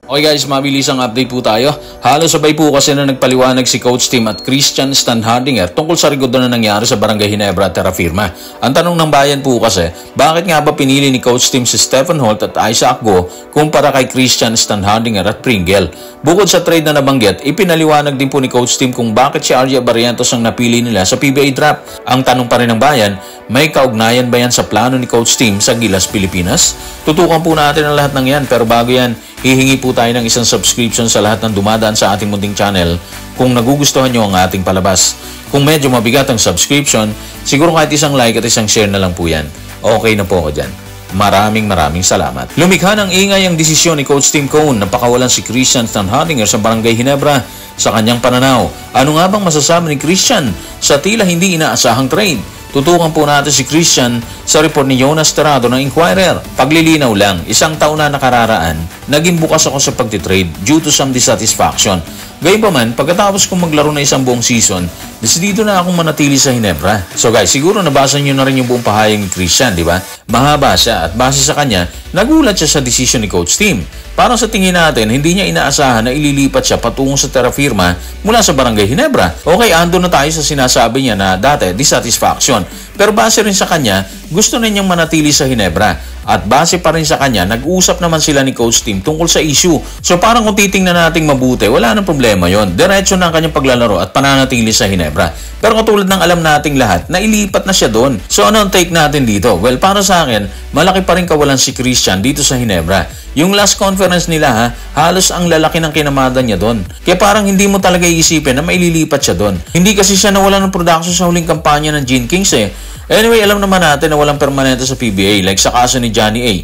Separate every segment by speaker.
Speaker 1: Okay guys, mabilisang update po tayo. Halos sabay po kasi na nagpaliwanag si Coach Tim at Christian Standhardinger tungkol sa rigor na nangyari sa Barangay Ginebra at Terra Firma. Ang tanong ng bayan po kasi, bakit nga ba pinili ni Coach Tim si Stephen Holt at Isaac Go kumpara kay Christian Standhardinger at Pringle? Bukod sa trade na nabanggit, ipinaliwanag din po ni Coach Tim kung bakit si RJ Barrientos ang napili nila sa PBA draft. Ang tanong pa rin ng bayan, may kaugnayan ba yan sa plano ni Coach Tim sa Gilas, Pilipinas? Tutukan po natin ang lahat ng yan, pero bago yan, hihingi po tayo ng isang subscription sa lahat ng dumadaan sa ating munting channel kung nagugustuhan nyo ang ating palabas. Kung medyo mabigat ang subscription, siguro kahit isang like at isang share na lang po yan. Okay na po ako dyan. Maraming salamat. Lumikha ng ingay ang desisyon ni Coach Tim Cone na pakawalan si Christian Standhardinger sa Barangay Ginebra. Sa kanyang pananaw, ano nga bang masasabi ni Christian sa tila hindi inaasahang trade? Tutukan po natin si Christian sa report ni Jonas Terrado ng Inquirer. Paglilinaw lang, isang taon na nakararaan, naging bukas ako sa pagtitrade due to some dissatisfaction. Gayunpaman, pagkatapos kong maglaro na isang buong season, desidido na akong manatili sa Ginebra. So guys, siguro nabasa nyo na rin yung buong pahayag ni Christian, di ba? Mahaba siya at base sa kanya, nagulat siya sa decision ni Coach Tim. Parang sa tingin natin, hindi niya inaasahan na ililipat siya patungo sa Terra Firma mula sa Barangay Ginebra. Okay, ando na tayo sa sinasabi niya na dati, dissatisfaction. Pero base rin sa kanya, gusto na niyang manatili sa Ginebra. At base pa rin sa kanya, nag-uusap naman sila ni Coach Tim tungkol sa issue. So parang kung titingnan nating mabuti, wala nang problema yon. Diretso na ang kanyang paglalaro at pananatili sa Ginebra. Pero katulad ng alam nating lahat, nailipat na siya doon. So ano ang take natin dito? Well, para sa akin, malaki pa rin kawalan si Christian dito sa Ginebra. Yung last conference nila halos ang lalaki ng kinamadan niya doon. Kaya parang hindi mo talaga iisipin na maililipat siya doon. Hindi kasi siya nawala ng production sa huling kampanya ng Gene Kings Anyway, alam naman natin na walang permanente sa PBA like sa kaso ni Johnny A.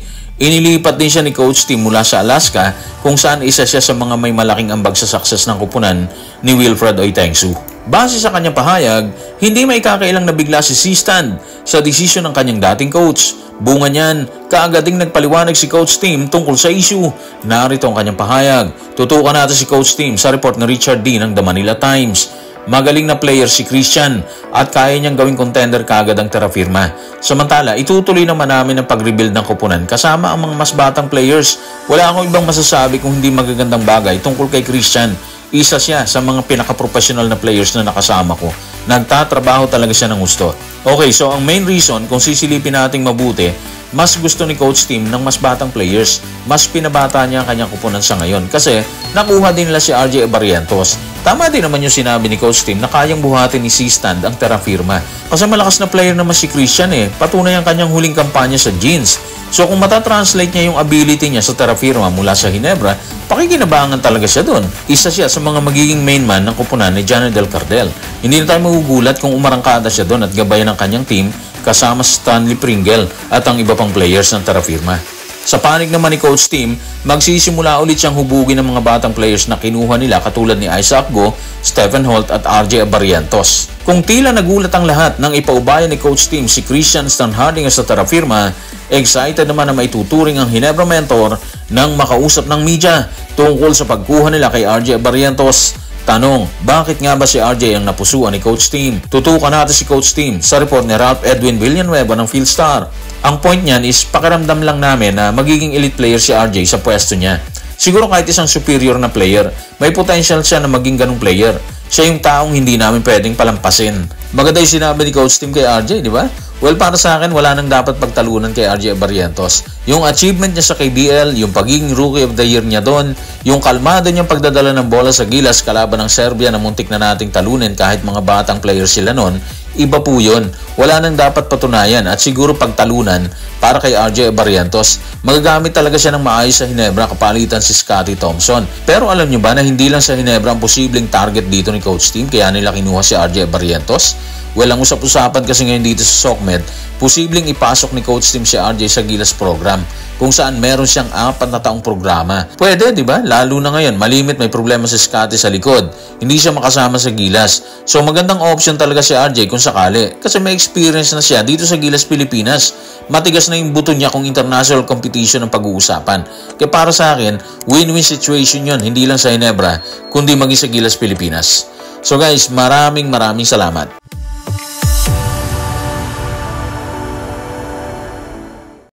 Speaker 1: Inilipat din siya ni Coach Tim mula sa Alaska kung saan isa siya sa mga may malaking ambag sa success ng kupunan ni Wilfred Oitengsu. Base sa kanyang pahayag, hindi may kakailang nabigla si C-Stand sa desisyon ng kanyang dating coach. Bunga niyan, kaagad ding nagpaliwanag si Coach Tim tungkol sa issue. Narito ang kanyang pahayag. Tutukan natin si Coach Tim sa report ni Richard D. ng The Manila Times. Magaling na player si Christian at kaya niyang gawing contender kaagad ang Terra Firma. Samantala, itutuloy naman namin ang pag-rebuild ng koponan kasama ang mga mas batang players. Wala akong ibang masasabi kung hindi magagandang bagay tungkol kay Christian. Isa siya sa mga pinaka-professional na players na nakasama ko. Nagtatrabaho talaga siya ng gusto. Okay, so ang main reason kung sisilipin nating mabuti, mas gusto ni Coach Tim ng mas batang players. Mas pinabata niya ang kanyang kupunan sa ngayon kasi nakuha din nila si RJ Barrientos. Tama din naman yung sinabi ni Coach Tim na kayang buhatin ni C-Stand ang Terra Firma. Kasi malakas na player naman si Christian Patunay ang kanyang huling kampanya sa Jeans. So kung matatranslate niya yung ability niya sa Terra Firma mula sa Ginebra, pakikinabangan talaga siya doon. Isa siya sa mga magiging main man ng kupunan ni Johnny Del Cardel. Hindi na tayo magugulat kung umarangkada siya doon at gabayan ng kanyang team kasama si Stanley Pringle at ang iba pang players ng Terra Firma. Sa panig naman ni Coach Tim, magsisimula ulit siyang hubugin ng mga batang players na kinuha nila katulad ni Isaac Go, Stephen Holt at RJ Barrientos. Kung tila nagulat ang lahat nang ipaubayan ni Coach Tim si Christian Standhardinger sa Terra Firma, excited naman na maituturing ang Ginebra mentor nang makausap ng media tungkol sa pagkuha nila kay RJ Barrientos. Tanong, bakit nga ba si RJ ang napusuan ni Coach Tim? Tutukan natin si Coach Tim sa report ni Ralph Edwin Villanueva ng Philstar. Ang point niyan is pakiramdam lang namin na magiging elite player si RJ sa pwesto niya. Siguro kahit isang superior na player, may potential siya na maging ganung player. Siya yung taong hindi namin pwedeng palampasin. Maganda yung sinabi ni Coach Tim kay RJ, di ba? Well, para sa akin, wala nang dapat pagtalunan kay RJ Barrientos. Yung achievement niya sa KBL, yung pagiging Rookie of the Year niya doon, yung kalmado niyang pagdadala ng bola sa gilas kalaban ng Serbia na muntik na nating talunin kahit mga batang players sila noon, iba po yun. Wala nang dapat patunayan at siguro pagtalunan para kay RJ Barrientos. Magagamit talaga siya ng maayos sa Ginebra kapalitan si Scotty Thompson. Pero alam niyo ba na hindi lang sa Ginebra ang posibleng target dito ni Coach Tim kaya nila kinuha si RJ Barrientos? Walang usap-usapan kasi ngayon dito sa SOCMED, posibleng ipasok ni Coach Tim si RJ sa Gilas program kung saan meron siyang 4 na taong programa. Pwede, di ba? Lalo na ngayon, malimit may problema si Scotty sa likod. Hindi siya makasama sa Gilas. So magandang option talaga si RJ kung sakali kasi may experience na siya dito sa Gilas Pilipinas. Matigas na yung buto niya kung international competition ang pag-uusapan. Kaya para sa akin, win-win situation yon, hindi lang sa Ginebra, kundi maging sa Gilas Pilipinas. So guys, maraming salamat.